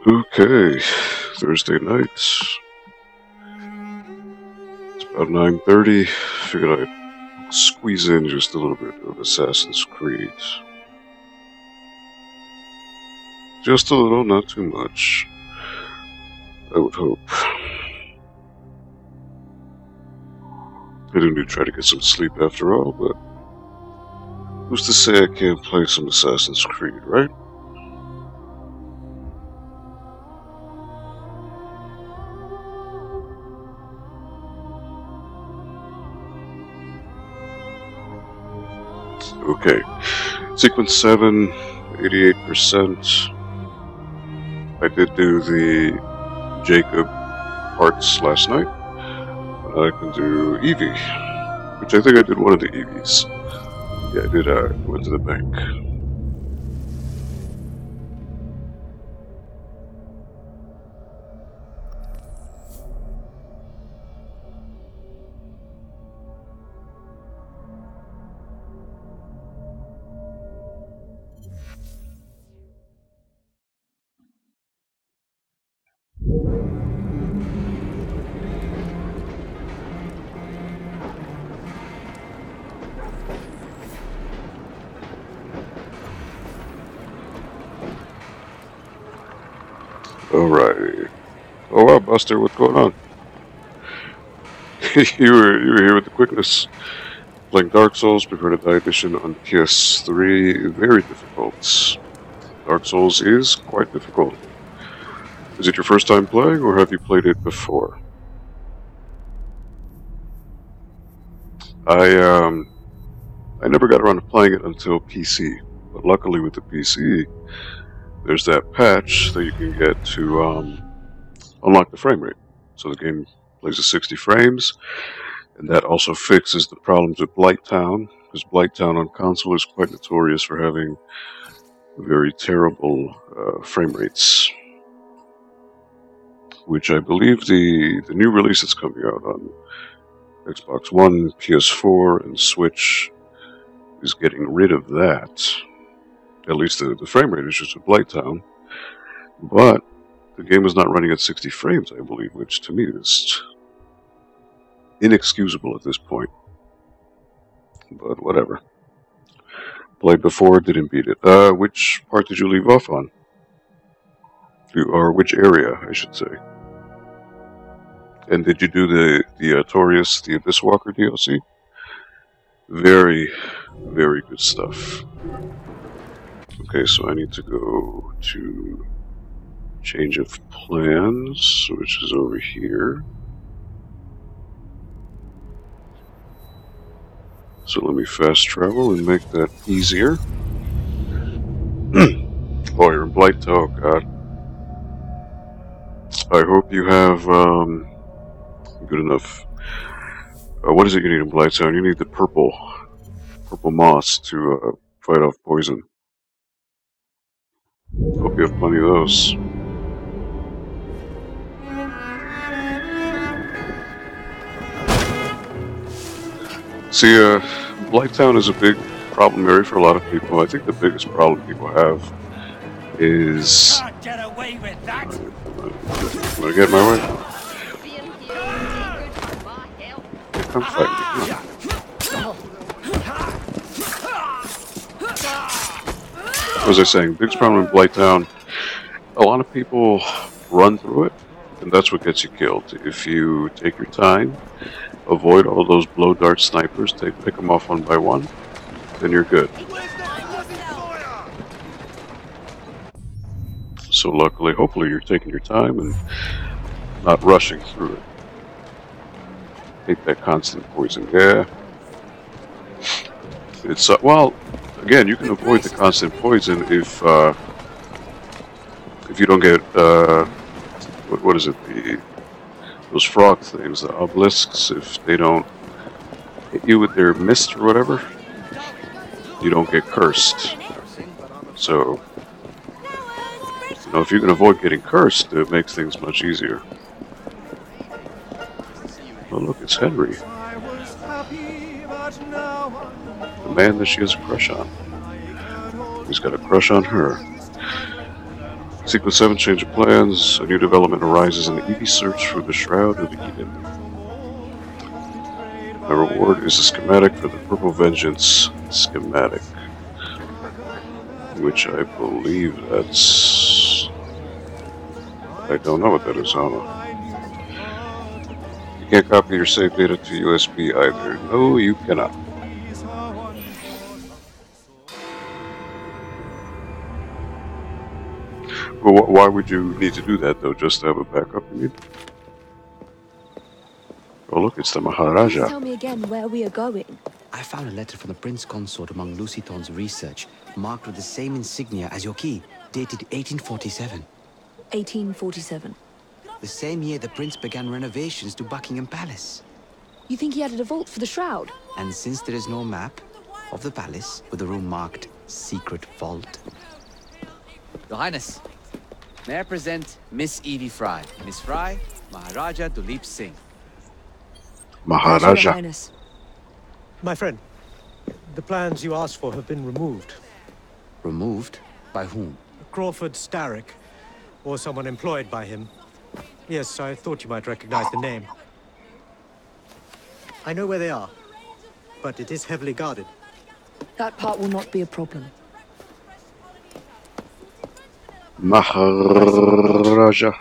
Okay, Thursday night. It's about 9:30. Figured I'd squeeze in just a little bit of Assassin's Creed. Just a little, not too much. I would hope. I do need to try to get some sleep after all, but who's to say I can't play some Assassin's Creed, right? Okay. Sequence 7, 88%. I did do the Jacob parts last night. I can do Eevee, which I think I did one of the Eevees. Yeah, I did. Went to the bank. Alrighty. Oh wow, Buster, what's going on? you were here with the quickness. Playing Dark Souls, Prepare to Die Edition on PS3, very difficult. Dark Souls is quite difficult. Is it your first time playing, or have you played it before? I never got around to playing it until PC, but luckily with the PC, there's that patch that you can get to unlock the frame rate. So the game plays at 60 frames, and that also fixes the problems with Blighttown, because Blighttown on console is quite notorious for having very terrible frame rates. Which I believe the new release that's coming out on Xbox One, PS4, and Switch is getting rid of that. At least the frame rate issues with Blighttown. But the game is not running at 60 frames, I believe, which to me is inexcusable at this point. But whatever. Played before, didn't beat it. Which part did you leave off on? Or which area, I should say. And did you do the Torius, the Abyss Walker DLC? Very, very good stuff. Okay, so I need to go to change of plans, which is over here. So let me fast travel and make that easier. Oh, you're in Blighttown, oh god. I hope you have good enough. What is it you need in Blighttown? You need the purple moss to fight off poison. Hope you have plenty of those. See, Blighttown is a big problem area for a lot of people. I think the biggest problem people have is... Get away with that. I'm gonna get my way. Yeah, come fight me. What was I saying? Biggest problem in Blighttown, a lot of people run through it, and that's what gets you killed. If you take your time, avoid all those blow dart snipers, pick them off one by one, then you're good. So luckily, hopefully you're taking your time and not rushing through it. Hate that constant poison. Yeah. It's, well, again, you can avoid the constant poison if you don't get, what is it, those frog things, the obelisks, if they don't hit you with their mist or whatever, you don't get cursed. So, you know, if you can avoid getting cursed, it makes things much easier. Oh look, it's Henry. The man that she has a crush on. He's got a crush on her. Sequence 7, change of plans. A new development arises in the Evie search for the Shroud of Eden. My reward is a schematic for the Purple Vengeance schematic. Which I believe that's... I don't know what that is, Anna. You can't copy your save data to USB either. No, you cannot. Well, why would you need to do that, though? Just to have a backup, you mean? Oh, look, it's the Please Maharaja. tell me again where we are going. I found a letter from the Prince Consort among Lucy Thorne's research, marked with the same insignia as your key, dated 1847. 1847. The same year the Prince began renovations to Buckingham Palace. You think he added a vault for the shroud? And since there is no map of the palace with a room marked Secret Vault... Your Highness, may I present Miss Evie Fry. Miss Fry, Maharaja Duleep Singh. Maharaja. Your Highness. My friend, the plans you asked for have been removed. Removed? By whom? Crawford Starrick, or someone employed by him. Yes, I thought you might recognize the name. I know where they are, but it is heavily guarded. That part will not be a problem. Maharaja.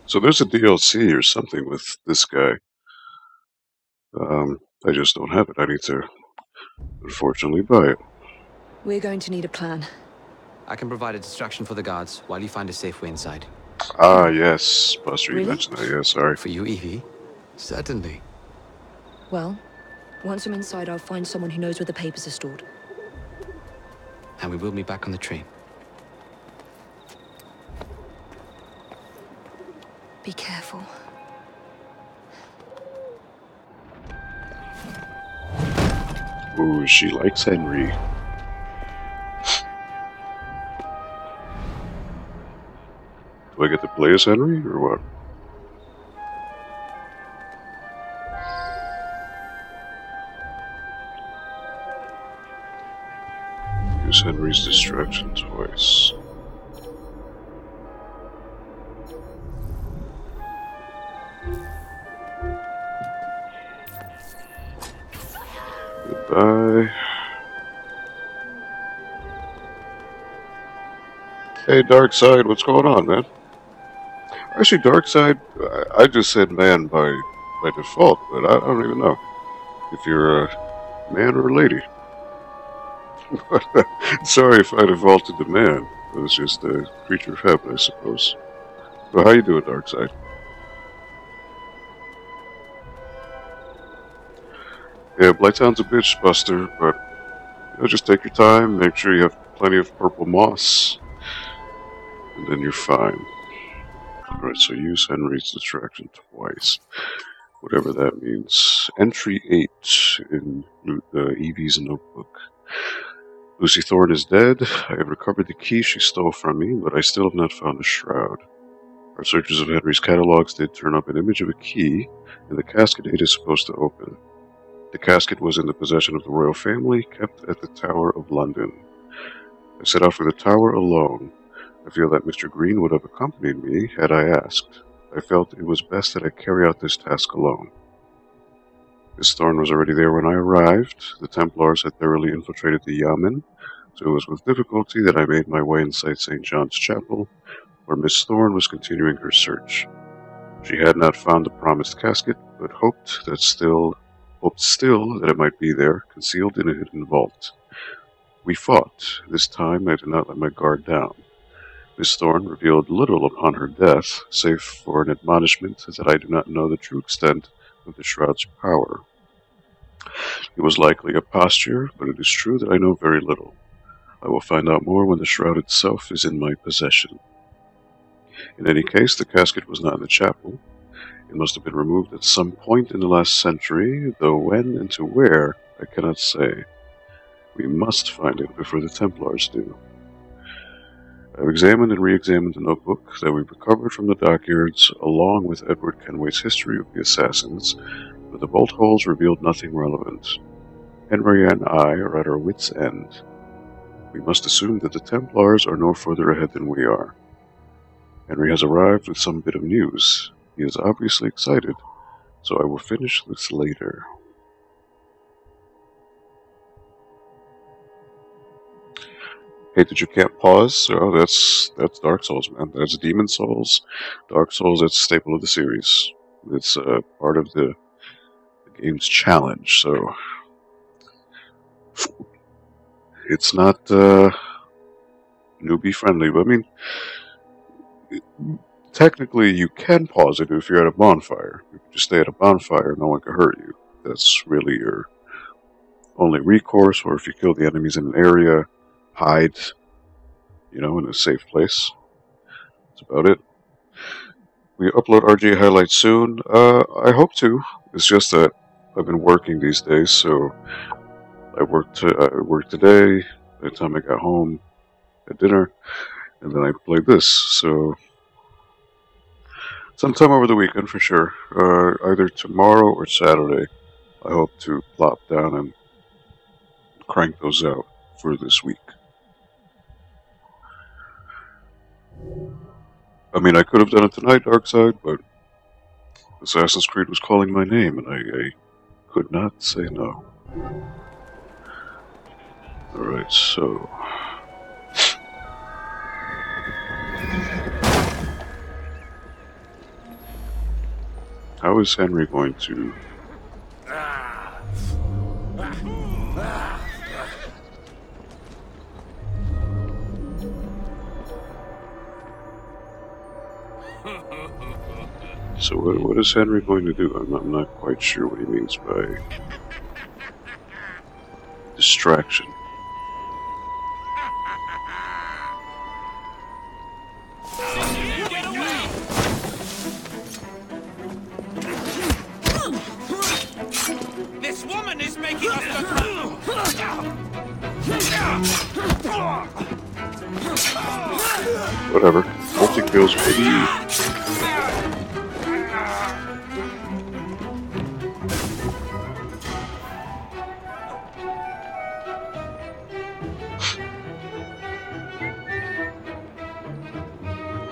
So there's a DLC or something with this guy. I just don't have it. I need to, unfortunately, buy it. We're going to need a plan. I can provide a distraction for the guards while you find a safe way inside. Ah, yes. Buster, you Really? mentioned that. Yeah, sorry. For you, Evie? Certainly. Well, once I'm inside, I'll find someone who knows where the papers are stored. And we will meet back on the train. Be careful. Ooh, she likes Henry. Do I get to play as Henry, or what? Use Henry's distraction twice. Goodbye. Hey, Darkseid, what's going on, man? Actually, Darkseid, I just said man by default, but I don't even know if you're a man or a lady. Sorry if I defaulted to man. It was just a creature of habit, I suppose. Well, how you doing, Darkseid? Yeah, Blighttown's a bitch, Buster, but just take your time, make sure you have plenty of purple moss, and then you're fine. Alright, so use Henry's distraction twice. Whatever that means. Entry 8 in Evie's notebook. Lucy Thorne is dead. I have recovered the key she stole from me, but I still have not found the shroud. Our searches of Henry's catalogs did turn up an image of a key, and the casket it is supposed to open. The casket was in the possession of the royal family, kept at the Tower of London. I set out for the Tower alone. I feel that Mr. Green would have accompanied me had I asked. I felt it was best that I carry out this task alone. Miss Thorne was already there when I arrived. The Templars had thoroughly infiltrated the Yamen, so it was with difficulty that I made my way inside St. John's Chapel, where Miss Thorne was continuing her search. She had not found the promised casket, but hoped still that it might be there, concealed in a hidden vault. We fought. This time I did not let my guard down. Miss Thorne revealed little upon her death, save for an admonishment that I do not know the true extent of the Shroud's power. It was likely a posture, but it is true that I know very little. I will find out more when the Shroud itself is in my possession. In any case, the casket was not in the chapel. It must have been removed at some point in the last century, though when and to where, I cannot say. We must find it before the Templars do. I have examined and re-examined the notebook that we recovered from the dockyards, along with Edward Kenway's history of the assassins, but the bolt holes revealed nothing relevant. Henry and I are at our wits' end. We must assume that the Templars are no further ahead than we are. Henry has arrived with some bit of news. He is obviously excited, so I will finish this later. Hate that you can't pause. Oh, that's Dark Souls, man. That's Demon Souls. Dark Souls, that's a staple of the series. It's part of the game's challenge, so it's not newbie friendly. But I mean, technically, you can pause it if you're at a bonfire. If you just stay at a bonfire, no one can hurt you. That's really your only recourse. Or if you kill the enemies in an area, hide, in a safe place. That's about it. We upload RG highlights soon. I hope to. It's just that I've been working these days, so I worked today. By the time I got home at dinner, and then I played this. So sometime over the weekend for sure. Either tomorrow or Saturday. I hope to plop down and crank those out for this week. I mean, I could have done it tonight, Darkside, but Assassin's Creed was calling my name, and I could not say no. Alright, so... how is Henry going to... So what is Henry going to do? I'm not quite sure what he means by distraction. This woman is making us Whatever. Multi-kills, baby.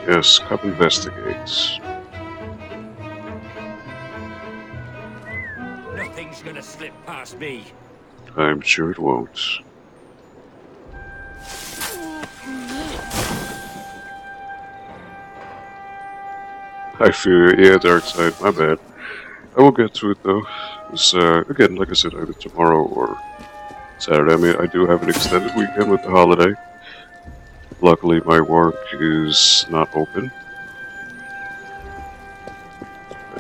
Yes, Cup investigates. Nothing's gonna slip past me. I'm sure it won't. I feel it. Yeah, Darkside, my bad. I will get to it though. It's, again, like I said, either tomorrow or Saturday. I mean, I do have an extended weekend with the holiday. Luckily, my work is not open.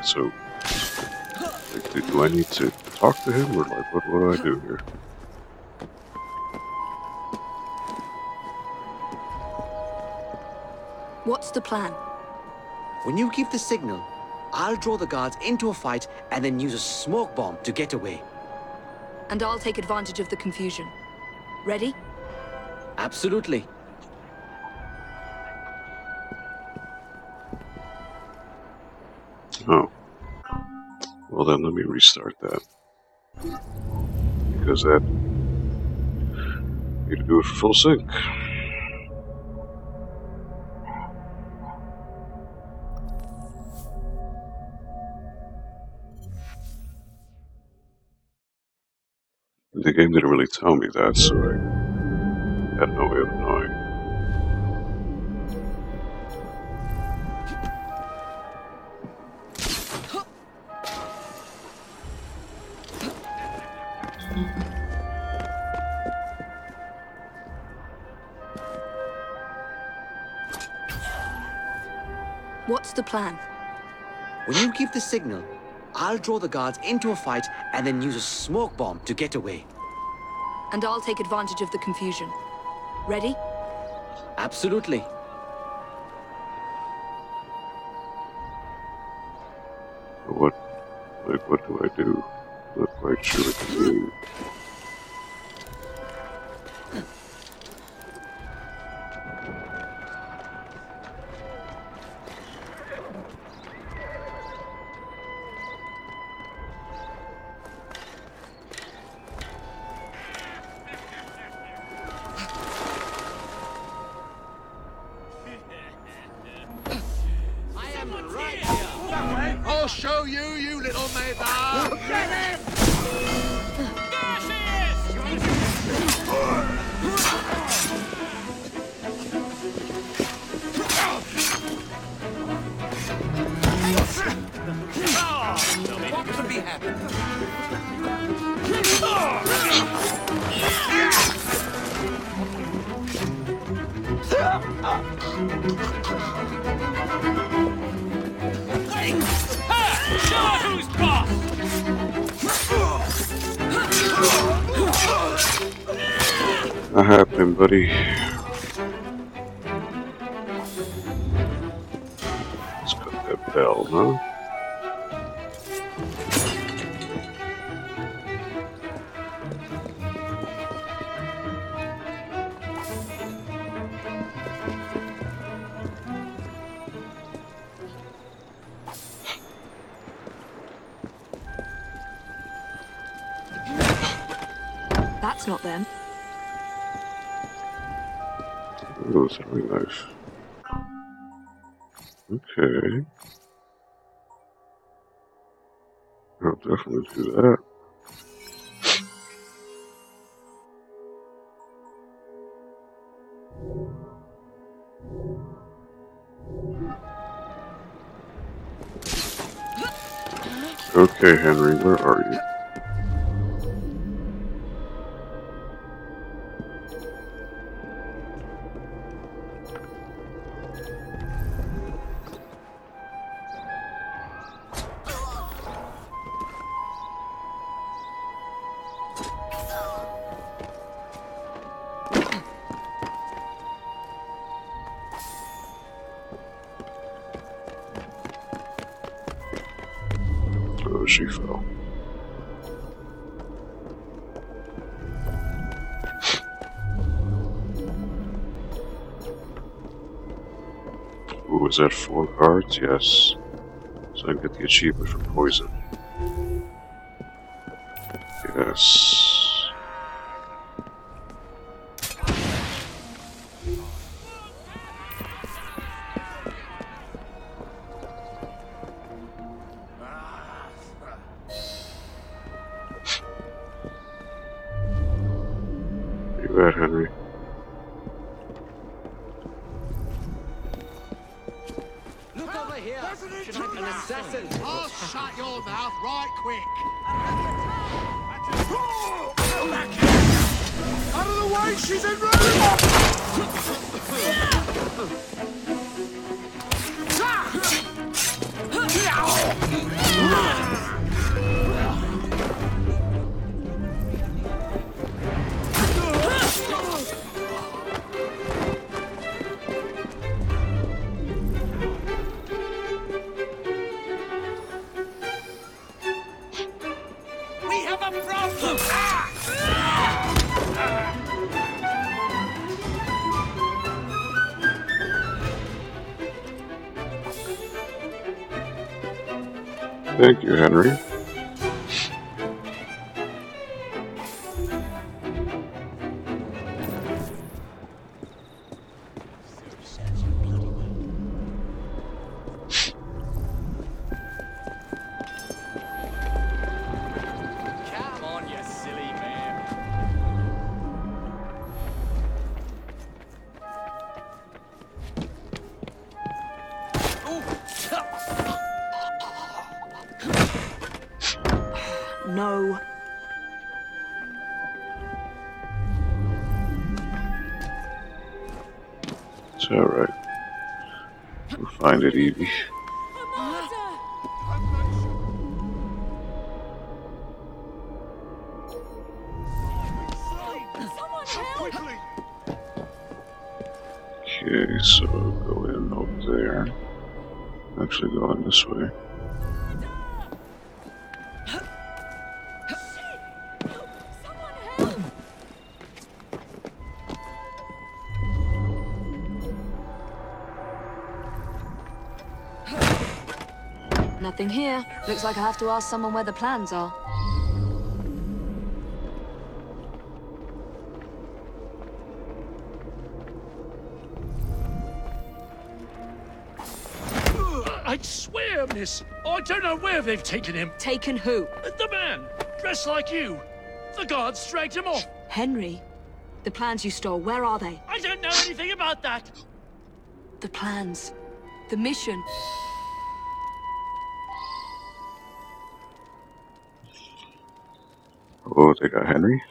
So, like, do I need to talk to him, or like, what do I do here? What's the plan? When you give the signal, I'll draw the guards into a fight and then use a smoke bomb to get away. And I'll take advantage of the confusion. Ready? Absolutely. Oh. Well then, let me restart that. Because that... need to do it for full sync. The game didn't really tell me that, so I had no way of knowing. What's the plan? When you give the signal, I'll draw the guards into a fight and then use a smoke bomb to get away. And I'll take advantage of the confusion. Ready? Absolutely. But what do I do? Not quite sure what to do. you little mother! Get him! There she is! What could be happening? Show her who's boss! Not happening, buddy. Let's cut that bell, huh? That's not them. Oh, that's really nice. Okay. I'll definitely do that. Okay, Henry, where are you? Oh, she fell. Ooh, was that 4 cards? Yes. So I get the achievement for poison. Yes. Where you at, Henry? Look over here! An assassin! I'll shut your mouth right quick! Out of the way, she's in We have a problem! Thank you, Henry. Come on, you silly man! No. It's alright. We'll find it, Evie. Okay, so go in over there. Actually, going this way. Nothing here. Looks like I have to ask someone where the plans are. I'd swear dear, miss. I don't know where they've taken him. Taken who? The man, dressed like you. The guards dragged him off. Henry. The plans you stole, where are they? I don't know anything about that. The plans. The mission. Oh, they got Henry.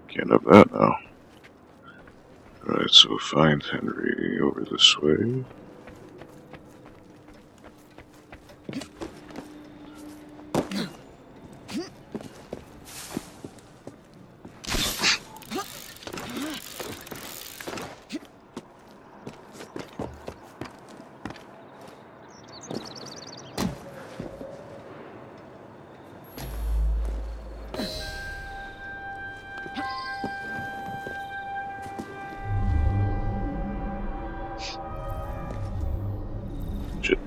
Can't have that now. Alright, so find Henry over this way.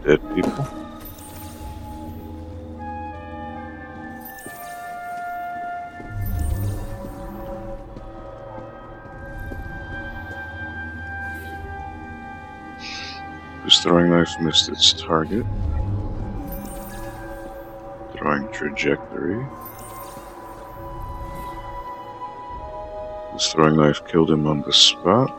Dead people. This throwing knife missed its target. Throwing trajectory. This throwing knife killed him on the spot.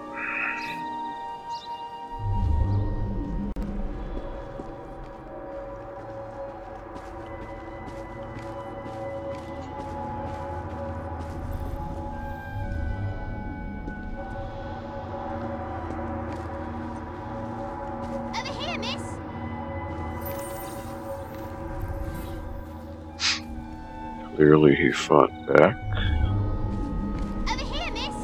Clearly he fought back. Over here, miss.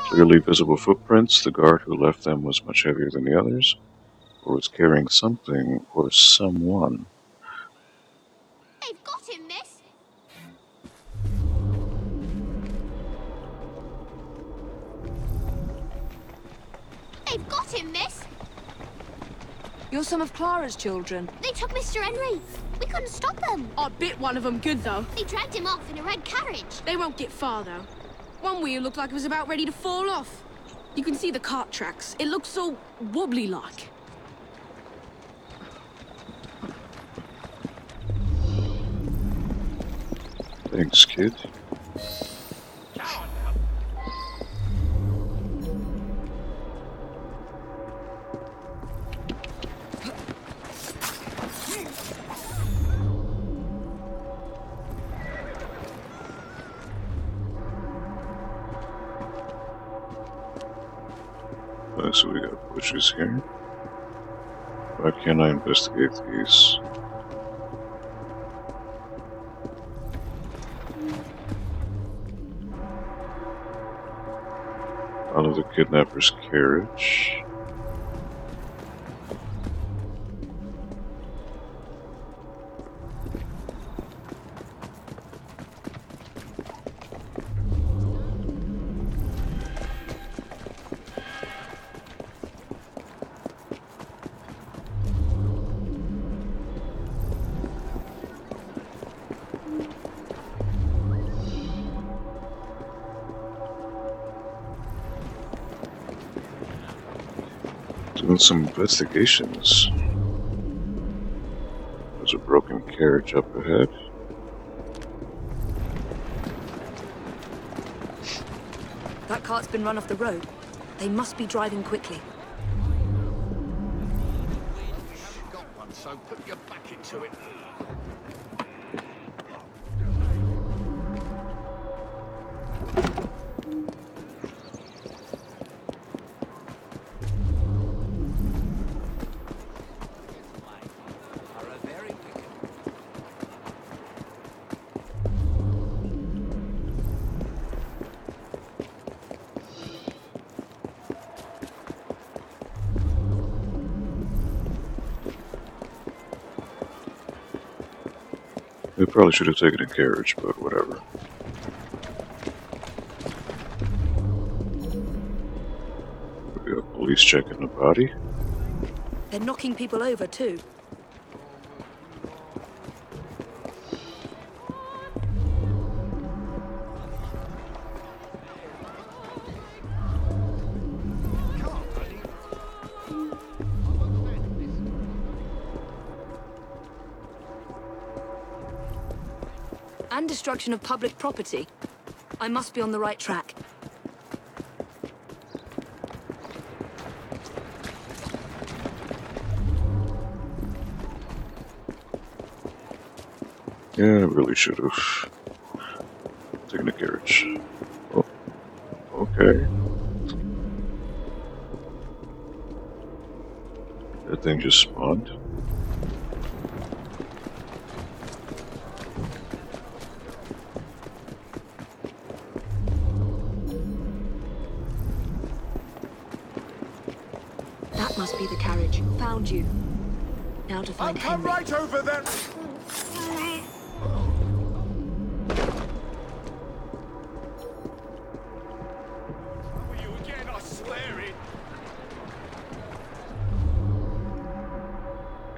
Clearly visible footprints. The guard who left them was much heavier than the others, or was carrying something or someone. They've got him, miss. They've got him, miss. You're some of Clara's children. They took Mr. Henry. We couldn't stop them. I bit one of them good, though. They dragged him off in a red carriage. They won't get far, though. One wheel looked like it was about ready to fall off. You can see the cart tracks. It looks so wobbly-like. Thanks, kid. So we got bushes here. Why can't I investigate these? Out of the kidnapper's carriage. Doing some investigations. There's a broken carriage up ahead. That cart's been run off the road. They must be driving quickly. Got one, so put your back into it. We probably should have taken a carriage, but whatever. We got police checking the body. They're knocking people over, too. And destruction of public property. I must be on the right track. Yeah, I really should have taken a carriage. Oh, okay. That thing just spawned. That must be the carriage. Found you. Now to find I'll come Henry. right over there. You again, I swear it.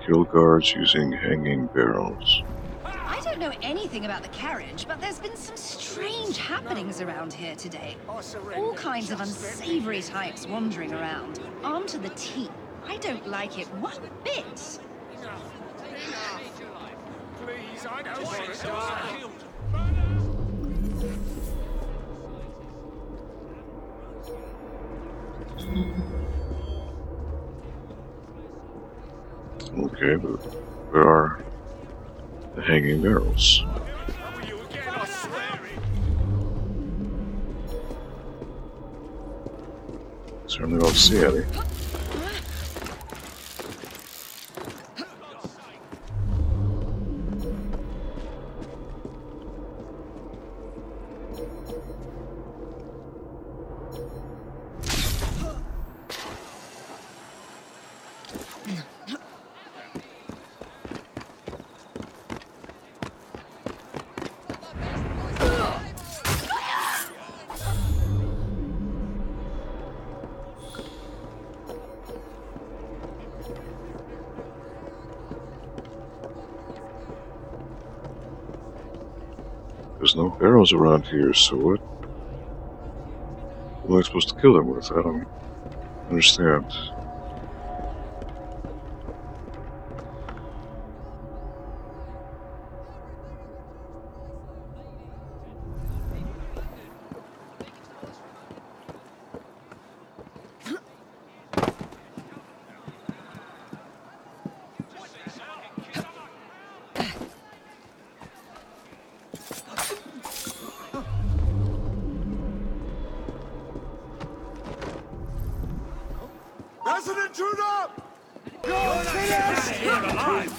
Kill guards using hanging barrels. I don't know anything about the carriage, but there's been some strange happenings around here today. All kinds of unsavory types wandering around, armed to the teeth. I don't like it one bit. Enough. Please, I don't want to die. Okay, but where are the hanging barrels? You again, I swear it. Certainly don't see any. There's no barrels around here, so what am I supposed to kill them with? I don't understand. There's an intruder! You're finished! You're alive!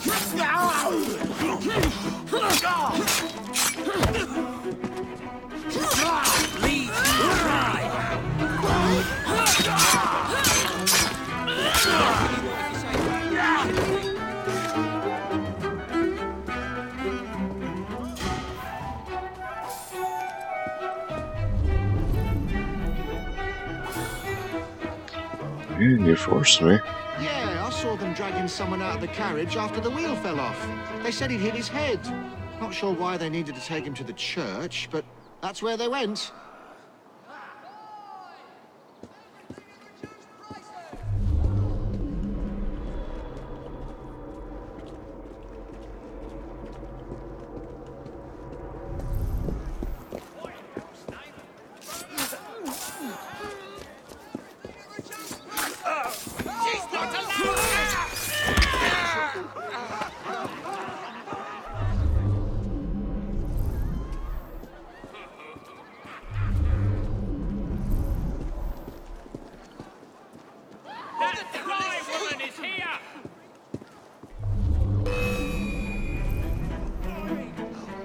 Lead Man, you forced me. Yeah, I saw them dragging someone out of the carriage after the wheel fell off. They said he'd hit his head. Not sure why they needed to take him to the church, but that's where they went.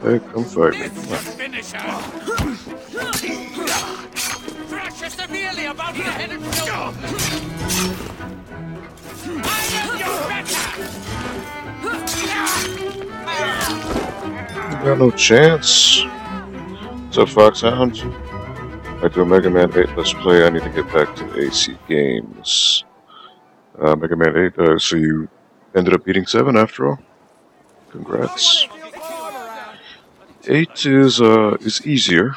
Hey, come fight me. Finish her! Thrash her severely about the head and shoulder! I am your better! Got no chance. What's up, Foxhound? I do a Mega Man 8 Let's Play. I need to get back to AC Games. Mega Man 8. So you ended up beating 7 after all. Congrats. 8 is easier.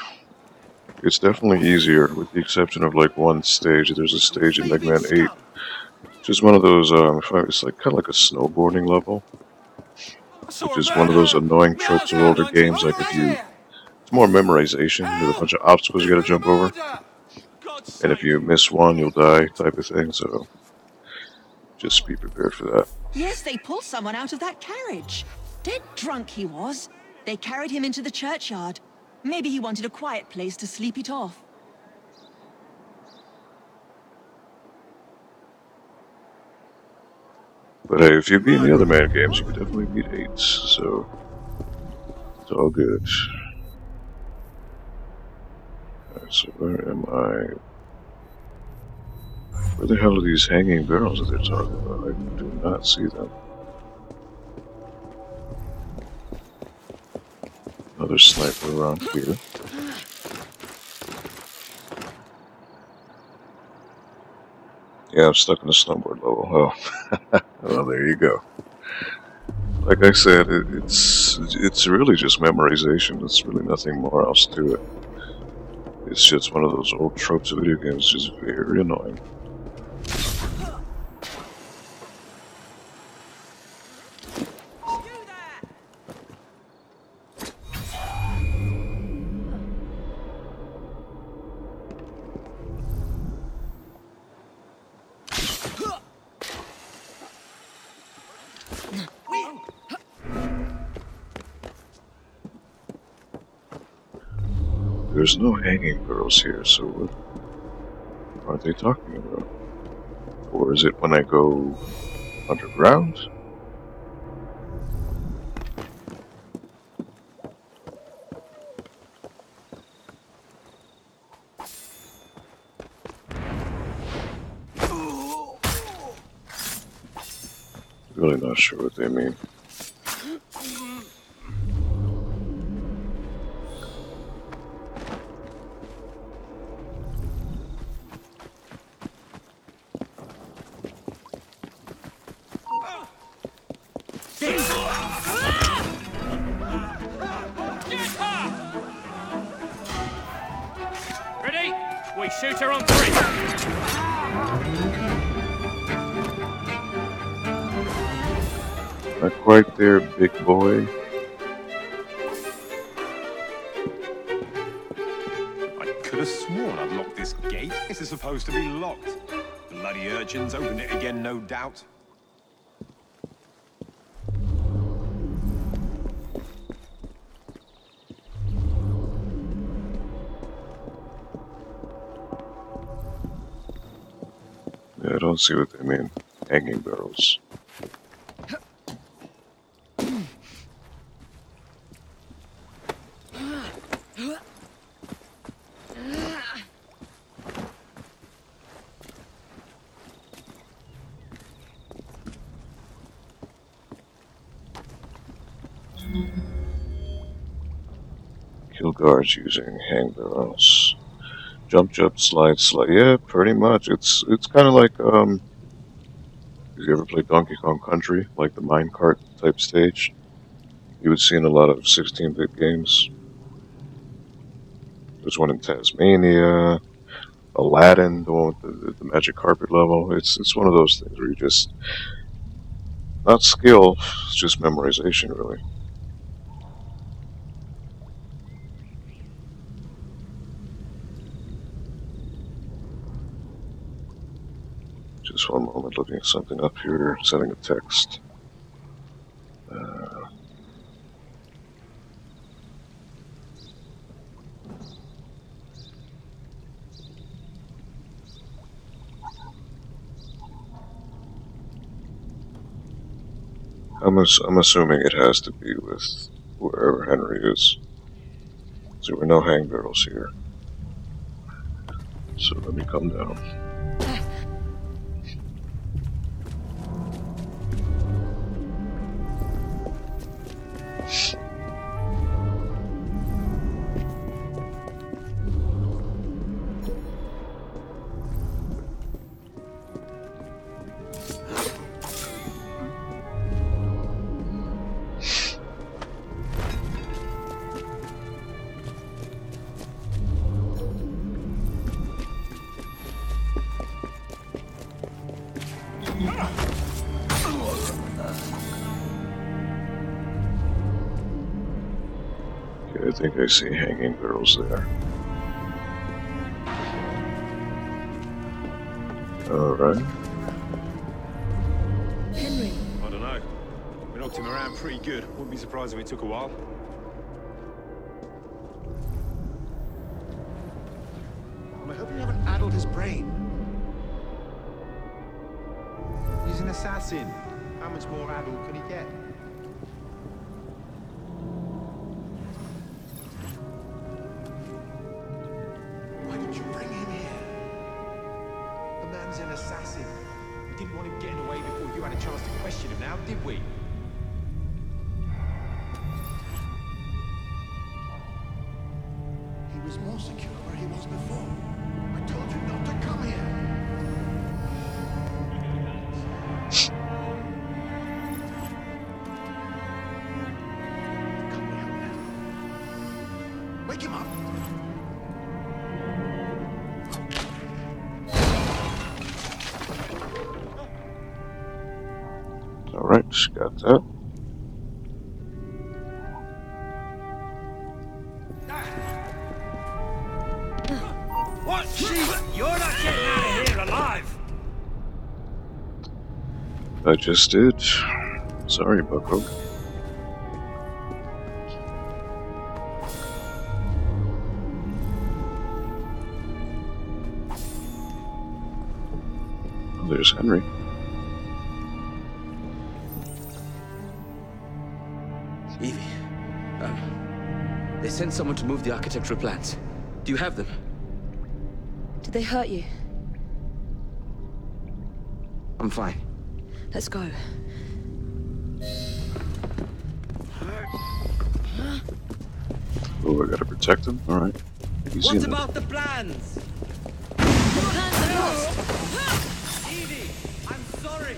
It's definitely easier, with the exception of like one stage. There's a stage in Mega Man 8, which is one of those. It's like kind of like a snowboarding level, which is one of those annoying tropes of older games. Like if you, it's more memorization with a bunch of obstacles you got to jump over, and if you miss one, you'll die, type of thing. So just be prepared for that. Yes, they pulled someone out of that carriage. Dead drunk he was. They carried him into the churchyard. Maybe he wanted a quiet place to sleep it off. But hey, if you've beaten the other Man games, you could definitely beat 8, so it's all good. Alright, so where am I? Where the hell are these hanging barrels that they're talking about? I do not see them. Another sniper around here. Yeah, I'm stuck in the snowboard level. Oh, well, there you go. Like I said, it's really just memorization. It's really nothing more else to it. It's just one of those old tropes of video games, just very annoying. There's no hanging girls here, so what are they talking about? Or is it when I go underground? Really not sure what they mean. Ready? We shoot her on 3. Not quite there, big boy. I could have sworn I'd locked this gate. This is supposed to be locked. Bloody urchins opened it again, no doubt. Yeah, I don't see what they mean. Hanging barrels. Kill guards using hang barrels. Jump, slide. Yeah, pretty much. It's kind of like Have you ever played Donkey Kong Country, like the minecart type stage? You would see in a lot of 16-bit games. There's one in Tasmania, Aladdin, the one with the magic carpet level. It's one of those things where you just not skill, it's just memorization, really. Just one moment, looking at something up here, sending a text. I'm assuming it has to be with wherever Henry is. So there were no hang barrels here. So let me come down. Okay, I think I see hanging girls there. Alright. Henry. I don't know. We knocked him around pretty good. Wouldn't be surprised if it took a while. Well, I hope you haven't addled his brain. He's an assassin. How much more addled can he get? Why did you bring him here? The man's an assassin. We didn't want him getting away before you had a chance to question him now, did we? He was more secure where he was before. I told you not to come here. Come here now. Wake him up. Alright, got that. What? You're not getting out of here alive! I just did. Sorry, Bucko. Oh, there's Henry. Evie, they sent someone to move the architectural plans. Do you have them? Did they hurt you? I'm fine. Let's go. Oh, I gotta protect him? Alright. Easy What enough. about the plans? Evie, I'm sorry.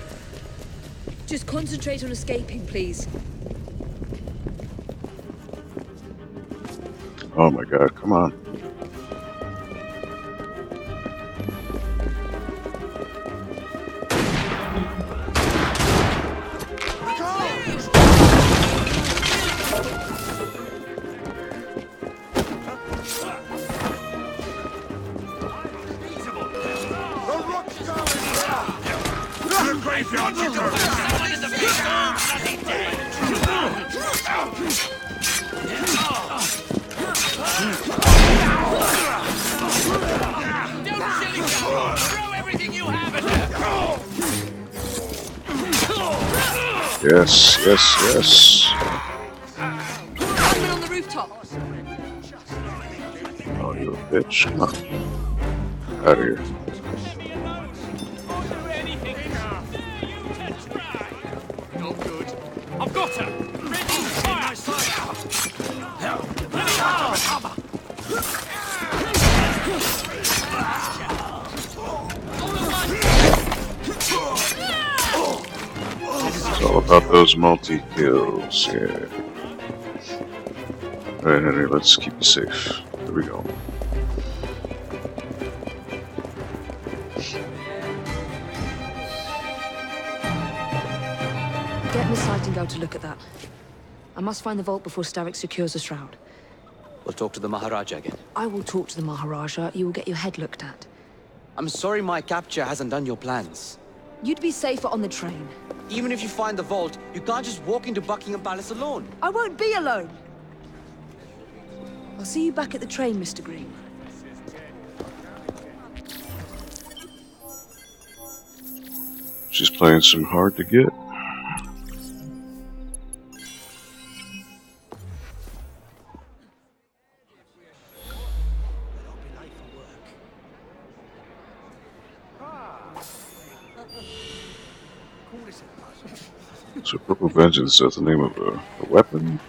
Just concentrate on escaping, please. Oh my god, come on. Graveyard, you go! Someone is a big bloody dead! Don't silly go! Throw everything you have at her! Yes, yes, yes. Someone on the rooftop. Oh, you a bitch. Come on. Out of here. Not good. I've got her! Ready, fire! It's all about those multi-kills, yeah. Alright, Henry, let's keep you safe. There we go. Get Miss Nightingale to look at that. I must find the vault before Starrick secures the shroud. We'll talk to the Maharaja again. I will talk to the Maharaja. You will get your head looked at. I'm sorry my capture hasn't done your plans. You'd be safer on the train. Even if you find the vault, you can't just walk into Buckingham Palace alone. I won't be alone. I'll see you back at the train, Mr. Green. She's playing some hard to get. So Purple Vengeance, is that the name of a weapon?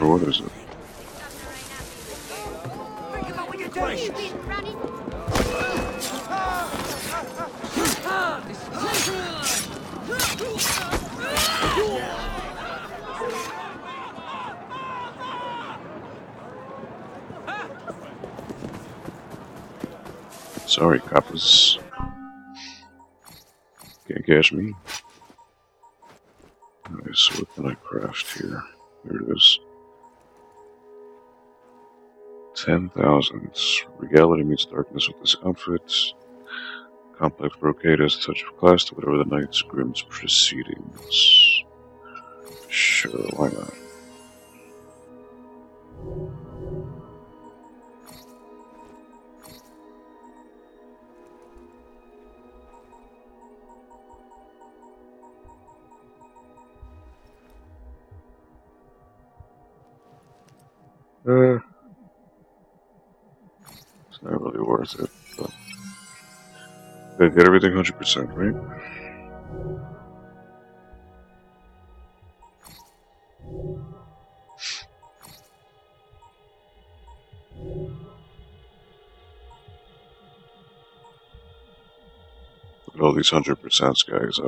Or what is it? Sorry, coppers. Can't catch me. Alright, so what can I craft here? There it is. 10,000. Reality meets darkness with this outfit. Complex brocade has a touch of class to whatever the Knight's Grimm's proceedings. Sure, why not? It's not really worth it, but gotta get everything 100%, right? Look at all these 100%s, guys.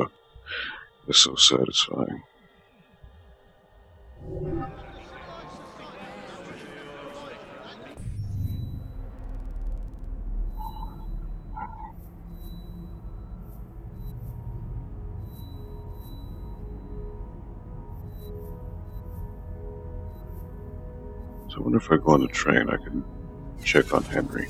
It's so satisfying. So I wonder if I go on the train, I can check on Henry.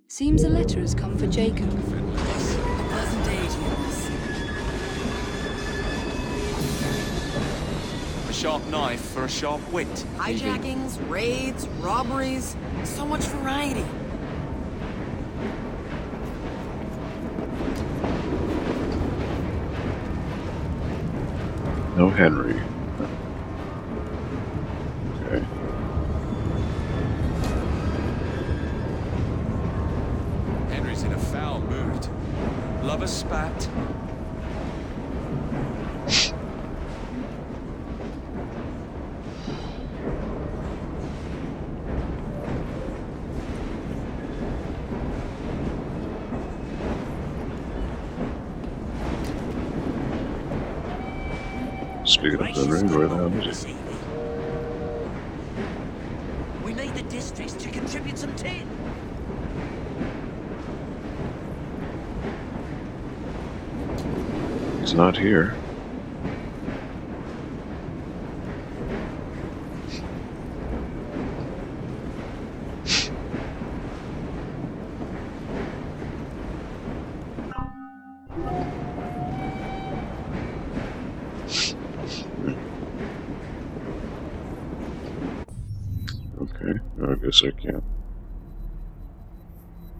Seems a letter has come for Jacob. A pleasant day to you. A sharp knife for a sharp wit. Hijackings, raids, robberies, so much variety. No Henry. Okay. Henry's in a foul mood. Love a spat. Speaking of Henry, where the hell is he? We need the districts to contribute some tin. He's not here. Okay, I guess I can't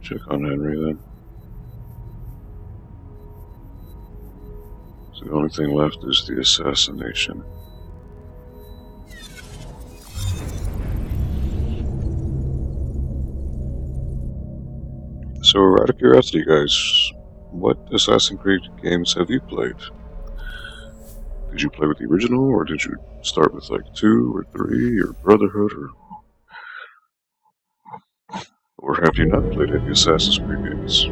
check on Henry then. So the only thing left is the assassination. So out of curiosity, guys, what Assassin's Creed games have you played? Did you play with the original, or did you start with like 2 or 3 or Brotherhood, or have you not played any Assassin's Creed games?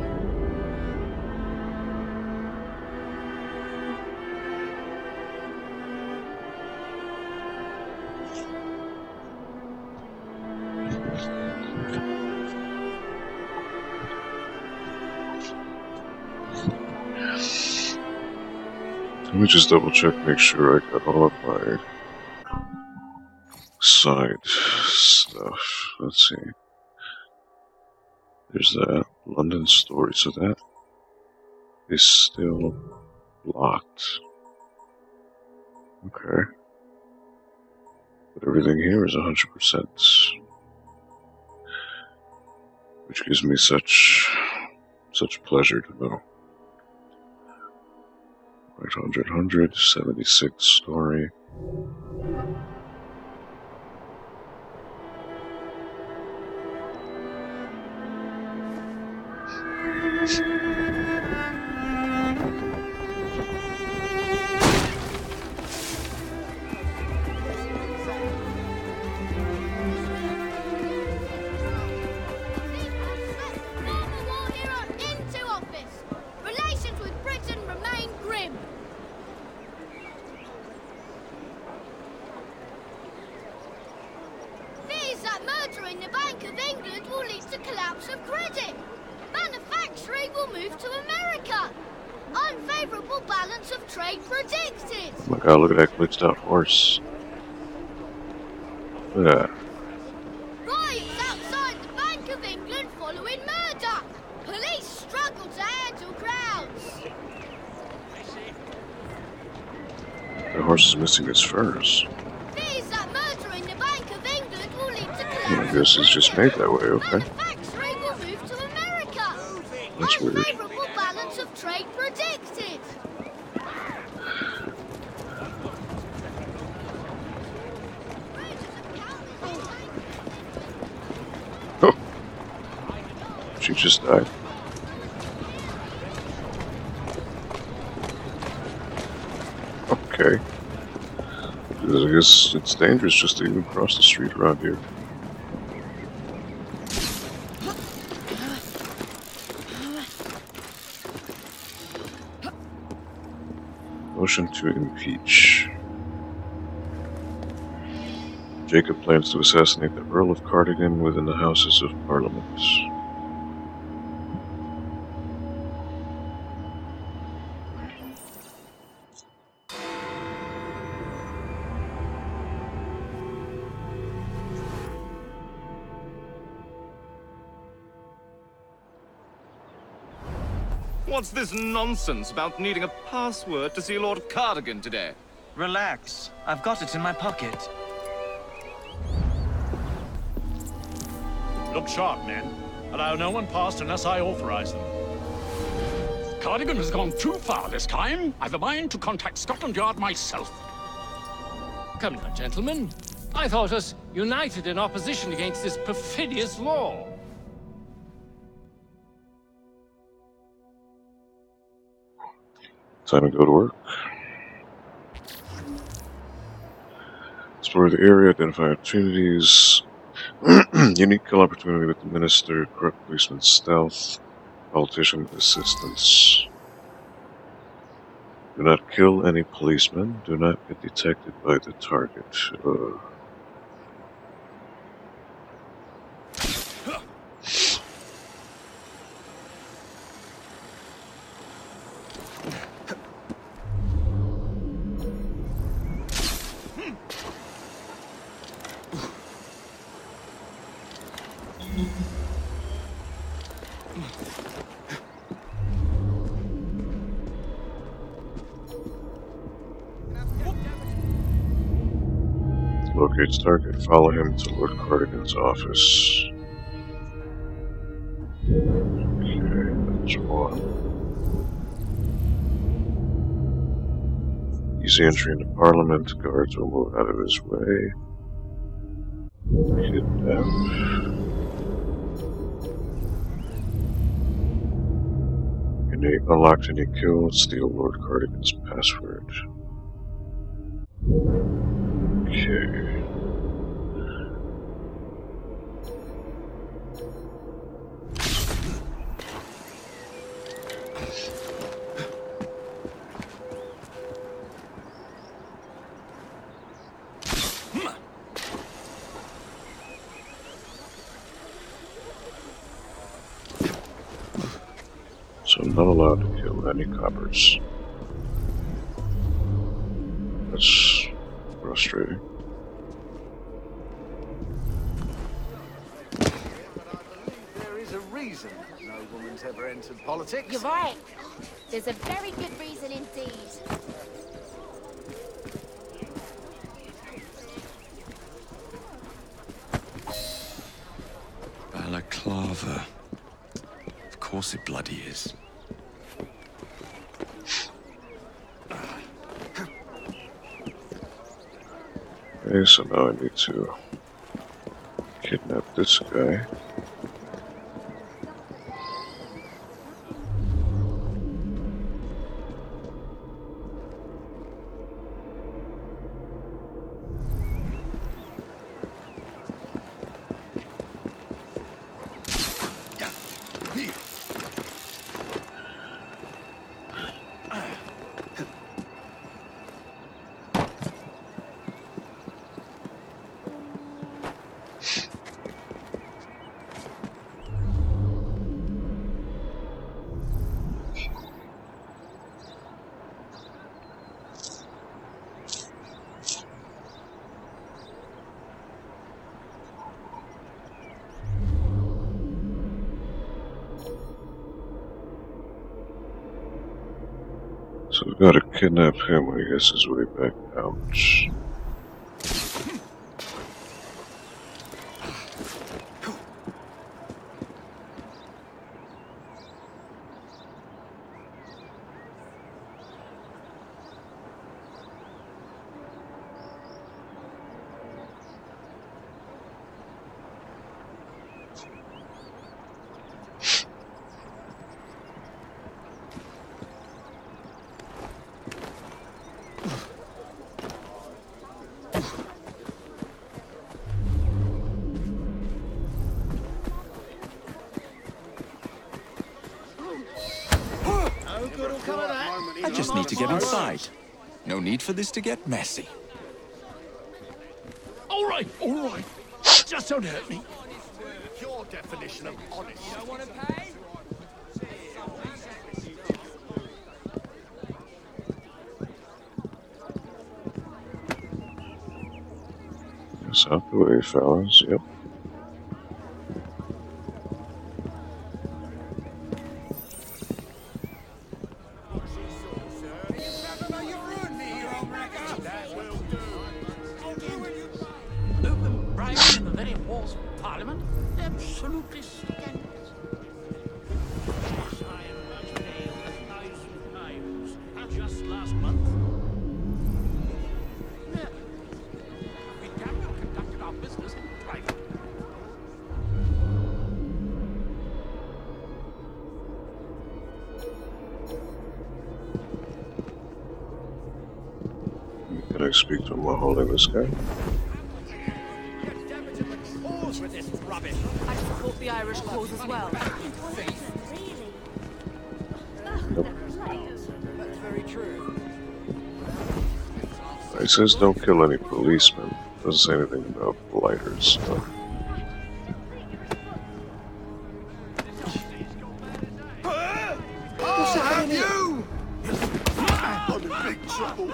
Let me just double check, make sure I got all of my side stuff. Let's see. There's that London story, so that is still locked. Okay. But everything here is 100%. Which gives me such pleasure to know. Right, 100, 76 story. Unfavorable balance of trade predicted. Oh my god, look at that glitched out horse. Look at that. Riots outside the Bank of England following murder. Police struggle to handle crowds. The horse is missing his furs. Fears that murdering the Bank of England will lead to Well, I guess it's just made that way, okay. manufacturing will move to America. That's weird. Unfavorable balance of trade predicted. Oh. She just died. Okay. Because I guess it's dangerous just to even cross the street around here. Motion to impeach. Jacob plans to assassinate the Earl of Cardigan within the Houses of Parliament. What's this nonsense about needing a password to see Lord Cardigan today? Relax. I've got it in my pocket. Look sharp, men. Allow no one past unless I authorize them. Cardigan has gone too far this time. I've a mind to contact Scotland Yard myself. Come now, gentlemen. I thought us united in opposition against this perfidious law. Time to go to work. Explore the area, identify opportunities. Unique kill opportunity with the minister, corrupt policeman stealth, politician assistance. Do not kill any policemen. Do not get detected by the target. Locates target. Follow him to Lord Cardigan's office. Okay, that's one. Easy entry into Parliament. Guards will move out of his way. Kidnap. Unlocked any kill. Steal Lord Cardigan's password. Okay. So I'm not allowed to kill any coppers. That's frustrating. There is a reason no woman's ever entered politics. You're right. There's a very good reason indeed. Balaclava. Of course it bloody is. Okay, so now I need to kidnap this guy. gotta kidnap him when he gets his way back out. I just need to get inside. No need for this to get messy. All right, all right. Just don't hurt me. Your definition of honest. You don't want to pay? Guess out the way, fellas. Yep. Open bribery in the very halls of Parliament? Absolutely scandalous. Just last month. We damn well conducted our business in private. Can I speak to him while holding this guy? Pause with this rubbish. I support the Irish cause as well. That's very true. He says don't kill any policemen. Doesn't say anything about blighters. So. Oh, have you? I'm in big trouble.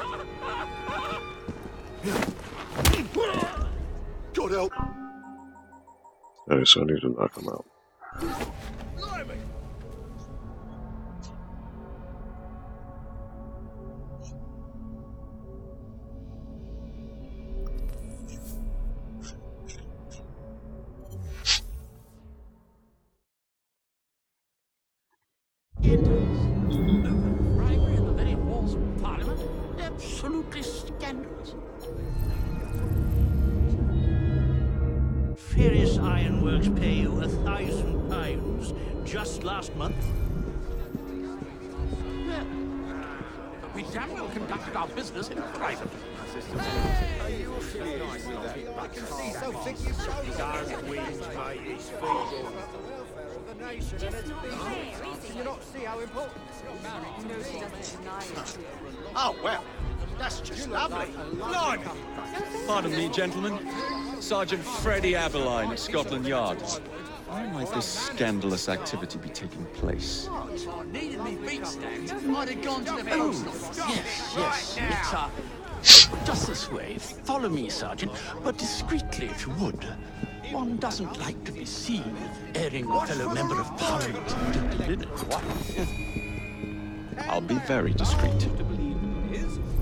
God help. Alright, so I need to knock him out. Bribery in the very halls of Parliament? Absolutely scandalous. Furious Ironworks pay you £1,000 just last month. Well, but we damn well conducted our business in private. Are you affiliated with that? I can see so thick you shoulders. Don't whinge, mate. It's feeble. The nation and its people. Can you not see how important this is? Oh, well, that's just lovely. Blimey. Pardon me, gentlemen. Sergeant Freddie Aberline at Scotland Yard. Why might this scandalous activity be taking place? Needed me beat stand. Might have gone to the yes. Just this way. Follow me, Sergeant, but discreetly if you would. One doesn't like to be seen airing a fellow member of Parliament to the linen. What? I'll be very discreet.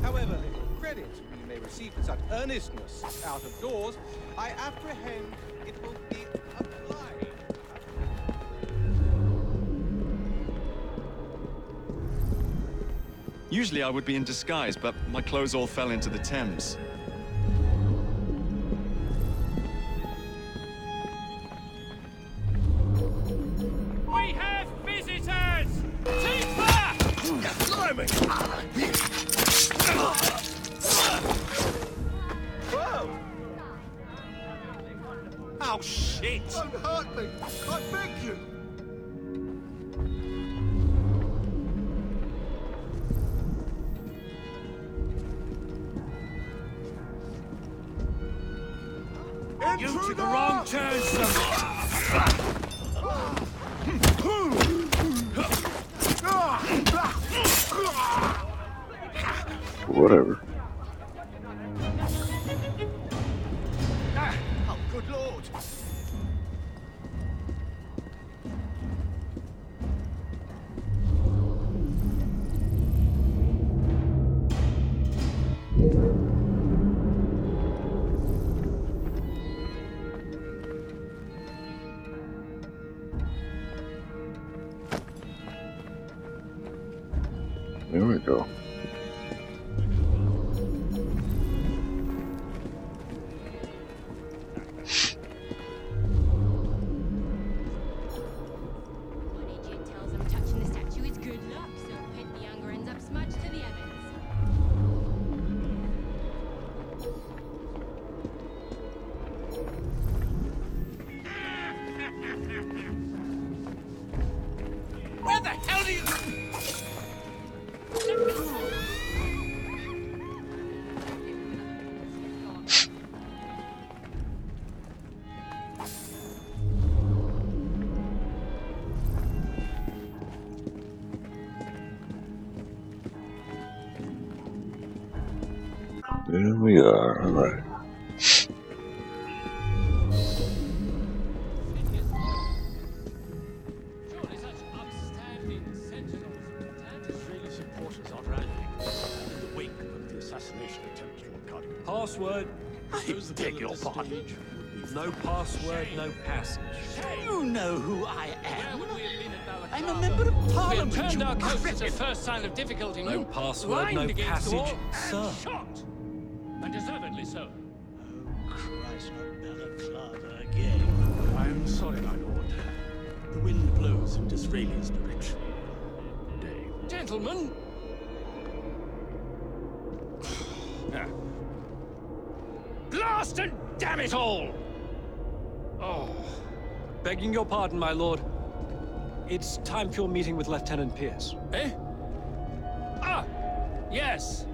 However, credit we may receive for such earnestness out of doors, I apprehend it will be applied. Usually I would be in disguise, but my clothes all fell into the Thames. We have visitors! Tifa! Blimey! Whoa! Oh, shit! Don't hurt me! I beg you! You took a wrong turn, Whatever. Oh, good lord! There we go. Tells them touching the statue is good luck, so pit the younger ends up smudged to the heavens. Where the hell do you... There we are. All right. Israeli supporters are rallying in the wake of the assassination attempt on Cardigan. Password. I beg your pardon. No password, no passage. You know who I am. I'm a member of We Parliament. have turned you our coats at the cricket. first sign of difficulty. No You password, lined no against the passage, wall sir. and shot. And deservedly so. Christ, not Balaclava again. I am sorry, my lord. The wind blows in Disraeli's direction. Gentlemen. Blast and damn it all! Oh. Begging your pardon, my lord. It's time for your meeting with Lieutenant Pierce. Eh? Ah! Yes.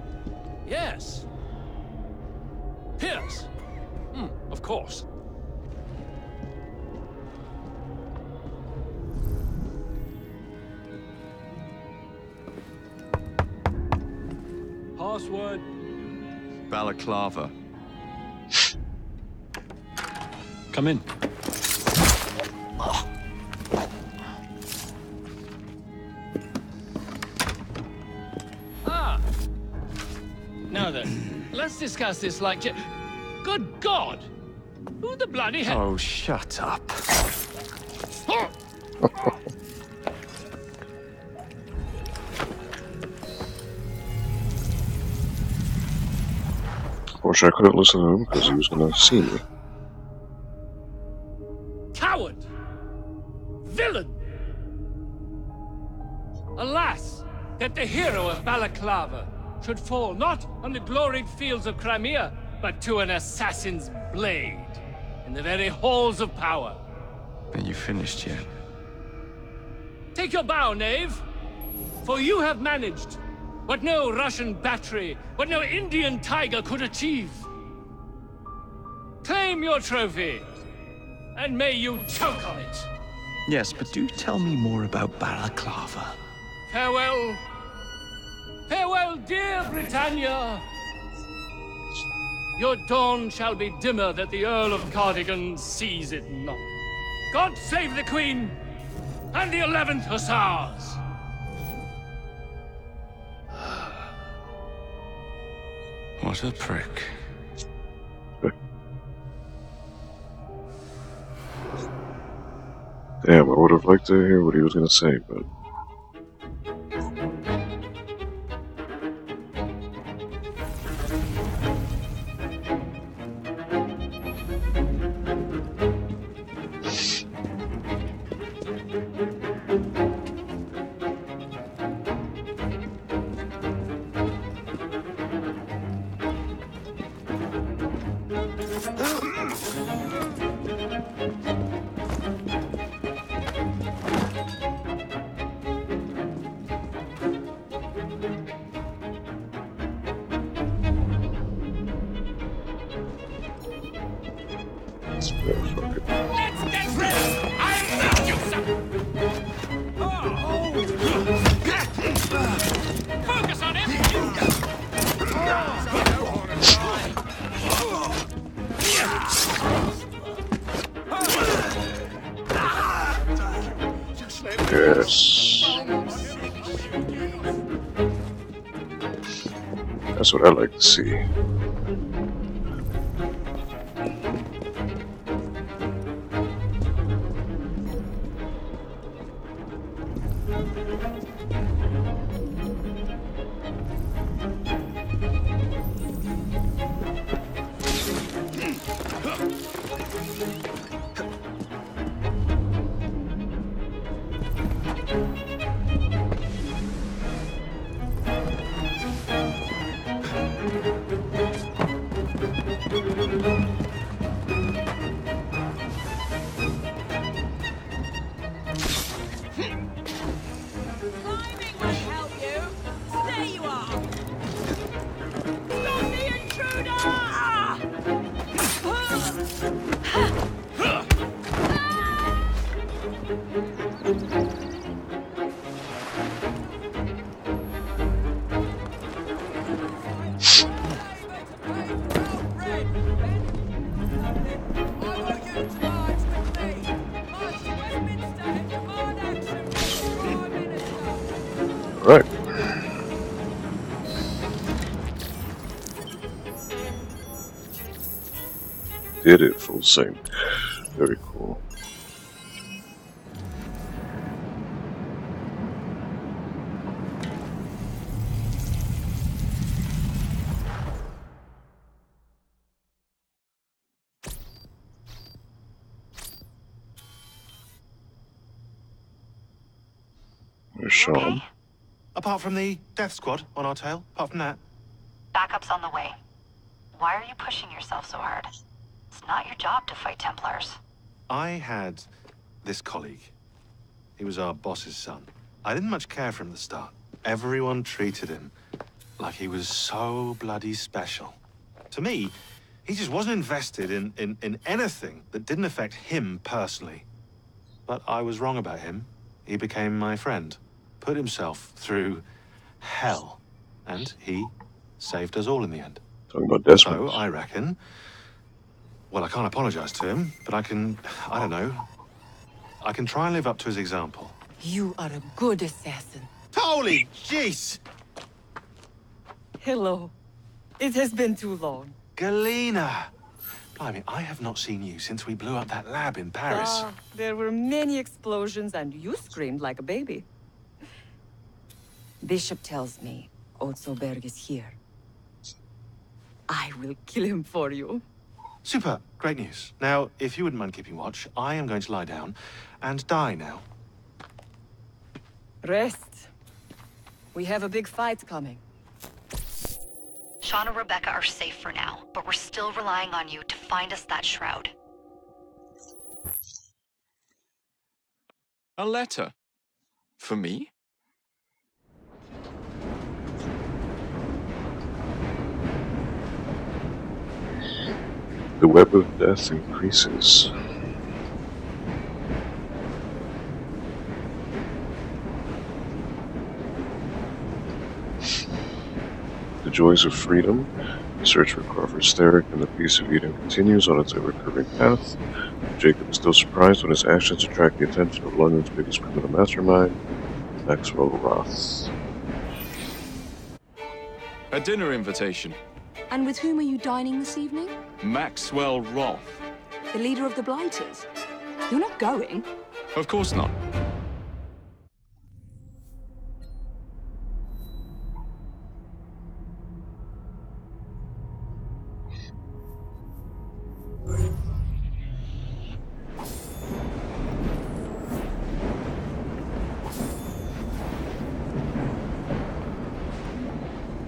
Yes. Pierce. Of course. Password. Balaclava. Come in. Ah! Now then, let's discuss this like... Good God! Who the bloody hell... Oh, shut up. Of course, I couldn't listen to him because he was going to see me. Coward! Villain! Alas, that the hero of Balaclava should fall not on the gloried fields of Crimea, but to an assassin's blade in the very halls of power. Are you finished yet? Take your bow, knave, for you have managed what no Russian battery, what no Indian tiger could achieve. Claim your trophy, and may you choke on it. Yes, but do tell me more about Balaclava. Farewell. Farewell, dear Britannia. Your dawn shall be dimmer that the Earl of Cardigan sees it not. God save the Queen and the 11th Hussars. What a prick. Damn, I would have liked to hear what he was going to say, but... Let's get ready! I love you, Focus on him! Yes. That's what I like to see. Alright. Did it full sync. Very cool. There's Sean. Apart from the death squad on our tail, apart from that. Backup's on the way. Why are you pushing yourself so hard? It's not your job to fight Templars. I had this colleague. He was our boss's son. I didn't much care for him at the start. Everyone treated him like he was so bloody special. To me, he just wasn't invested in anything that didn't affect him personally. But I was wrong about him. He became my friend, put himself through hell, and he saved us all in the end. Talking about Desmond. So, I reckon... Well, I can't apologize to him, but I can... I don't know. I can try and live up to his example. You are a good assassin. Holy jeez! Hello. It has been too long. Galena! Blimey, I have not seen you since we blew up that lab in Paris. There were many explosions and you screamed like a baby. Bishop tells me Otzoberg is here. I will kill him for you. Super. Great news. Now, if you wouldn't mind keeping watch, I am going to lie down and die now. Rest. We have a big fight coming. Sean and Rebecca are safe for now, but we're still relying on you to find us that shroud. A letter? For me? The web of death increases. The joys of freedom, the search for Crawford's Theric, and the peace of Eden continues on its ever-curving path. Jacob is still surprised when his actions attract the attention of London's biggest criminal mastermind, Maxwell Roth. A dinner invitation. And with whom are you dining this evening? Maxwell Roth. The leader of the Blighters. You're not going? Of course not.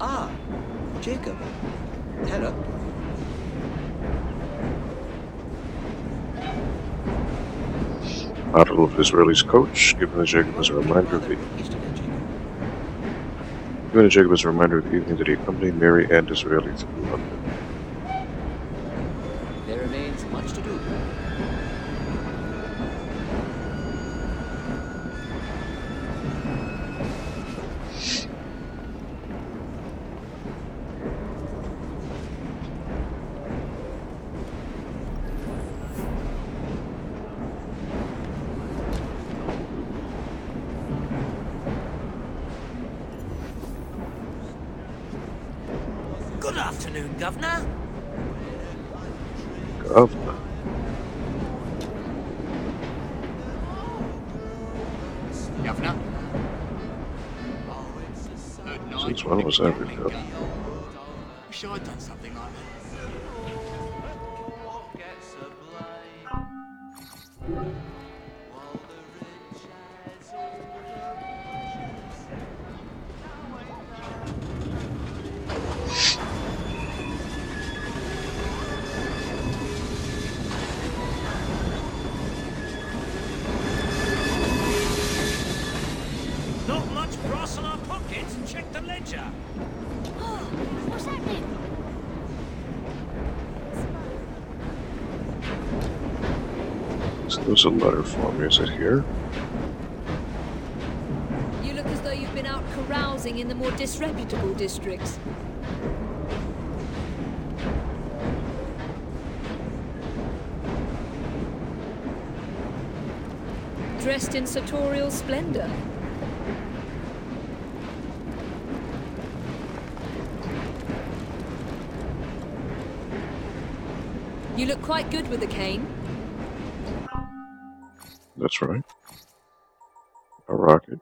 Ah, Jacob. Hello. Bottle of Israeli's coach, given to Jacob as a reminder of the evening that he accompanied Mary and Disraeli through London. There remains much to do. Good afternoon, Governor. Governor. Governor? Since when was that recorded? Wish I'd done something like that. Not much brass in our pockets. Check the ledger. Oh, what's happening? So there's a letter for me. Is it here? You look as though you've been out carousing in the more disreputable districts. Dressed in sartorial splendor. You look quite good with a cane. That's right. A rocket.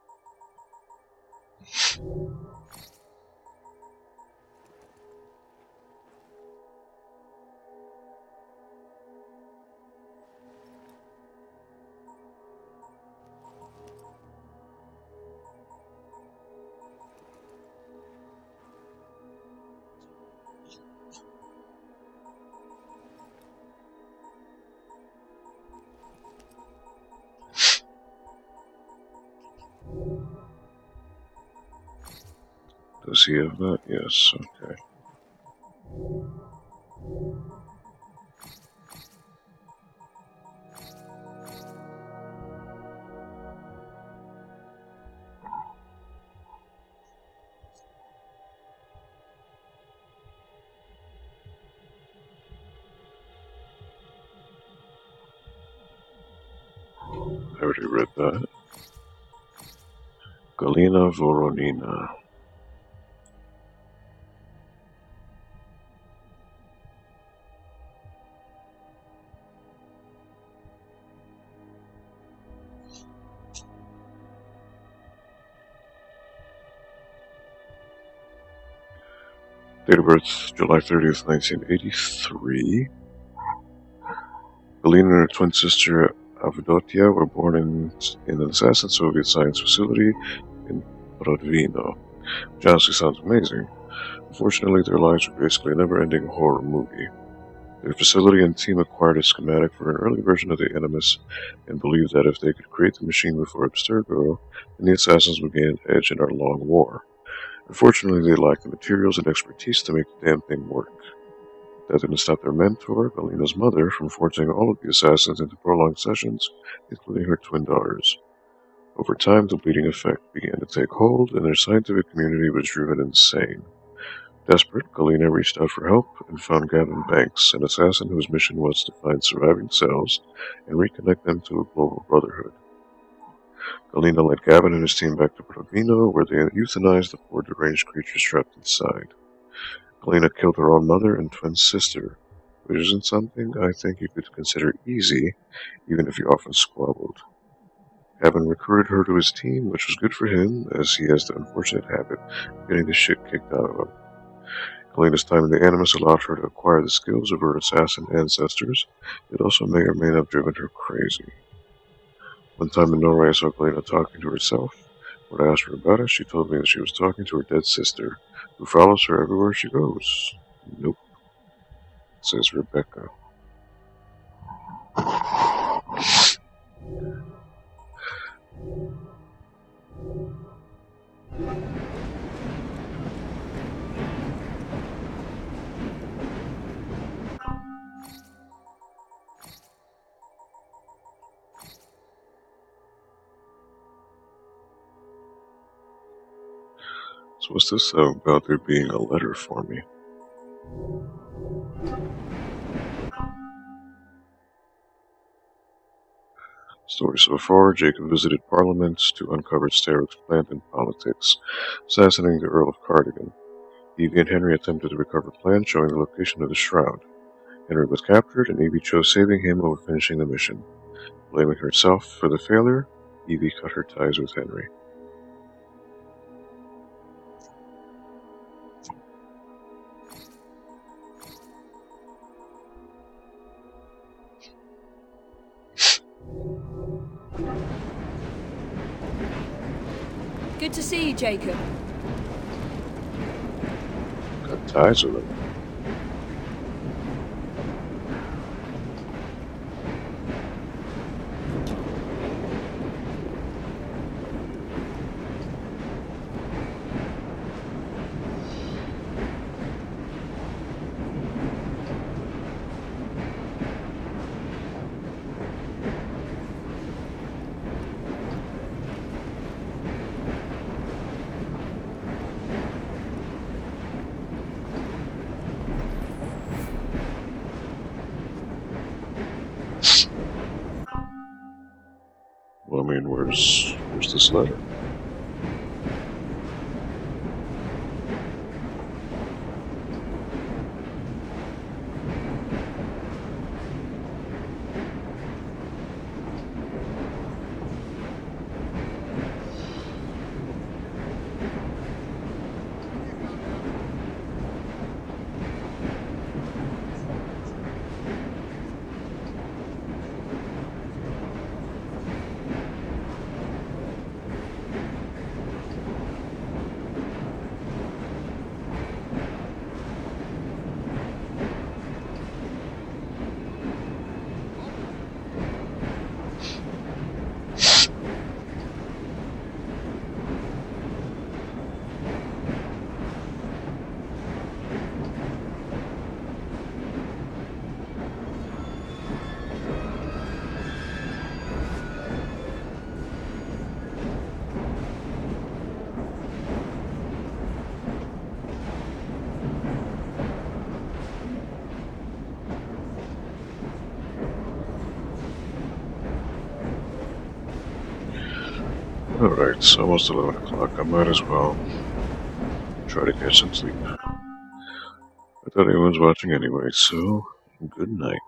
Does he have that? Yes, okay. I already read that. Galina Voronina. Date of birth, July 30th, 1983. Galina and her twin sister Avdotia were born in an assassin Soviet science facility in Rodvino. Which honestly sounds amazing. Unfortunately, their lives were basically a never-ending horror movie. Their facility and team acquired a schematic for an early version of the Animus and believed that if they could create the machine before Abstergo, then the assassins would gain an edge in our long war. Unfortunately, they lacked the materials and expertise to make the damn thing work. That didn't stop their mentor, Galina's mother, from forcing all of the assassins into prolonged sessions, including her twin daughters. Over time, the bleeding effect began to take hold, and their scientific community was driven insane. Desperate, Galina reached out for help and found Gavin Banks, an assassin whose mission was to find surviving cells and reconnect them to a global brotherhood. Galina led Gavin and his team back to Provino, where they euthanized the poor deranged creatures trapped inside. Galina killed her own mother and twin sister, which isn't something I think you could consider easy, even if you often squabbled. Gavin recruited her to his team, which was good for him, as he has the unfortunate habit of getting the shit kicked out of him. Galina's time in the Animus allowed her to acquire the skills of her assassin ancestors. It also may or may not have driven her crazy. One time in Norway, I saw Galina talking to herself. When I asked her about it, she told me that she was talking to her dead sister, who follows her everywhere she goes. Nope, says Rebecca. So what's this about there being a letter for me? Story so far, Jacob visited Parliament to uncover Starrick's plant in politics, assassinating the Earl of Cardigan. Evie and Henry attempted to recover plans showing the location of the shroud. Henry was captured, and Evie chose saving him over finishing the mission. Blaming herself for the failure, Evie cut her ties with Henry. Good to see you, Jacob. Cut ties with him. Well, I mean, where's this letter? Alright, it's almost 11 o'clock. I might as well try to get some sleep. I thought anyone's watching anyway, so good night.